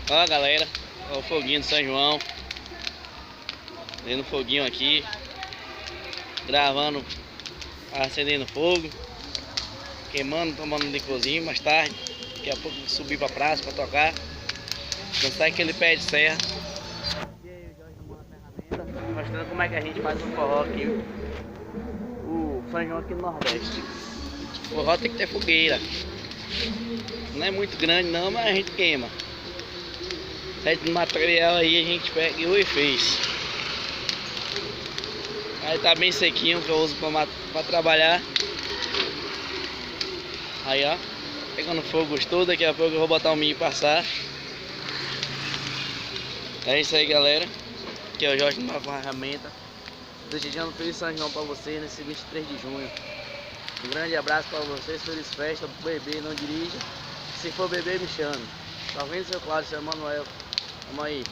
Ó galera, ó o foguinho do São João. Dentro foguinho aqui, gravando, acendendo fogo, queimando, tomando um licorzinho. Mais tarde, daqui a pouco subir pra praça pra tocar, dançar aquele pé de serra. E aí o Jorge arrumando a ferramenta, mostrando como é que a gente faz um forró aqui, o São João aqui no Nordeste. O forró tem que ter fogueira, não é muito grande não, mas a gente queima. Certo material aí a gente pega e fez. Aí tá bem sequinho, que eu uso pra trabalhar. Aí ó, pegando fogo gostoso. Daqui a pouco eu vou botar o milho passar. É isso aí galera, aqui é o Jorge numa ferramenta, desejando feliz São João pra vocês nesse 23 de junho. Um grande abraço pra vocês, feliz festa, beber, não dirija. Se for beber me chame. Tá vendo seu Cláudio, seu Manuel? Vamos aí.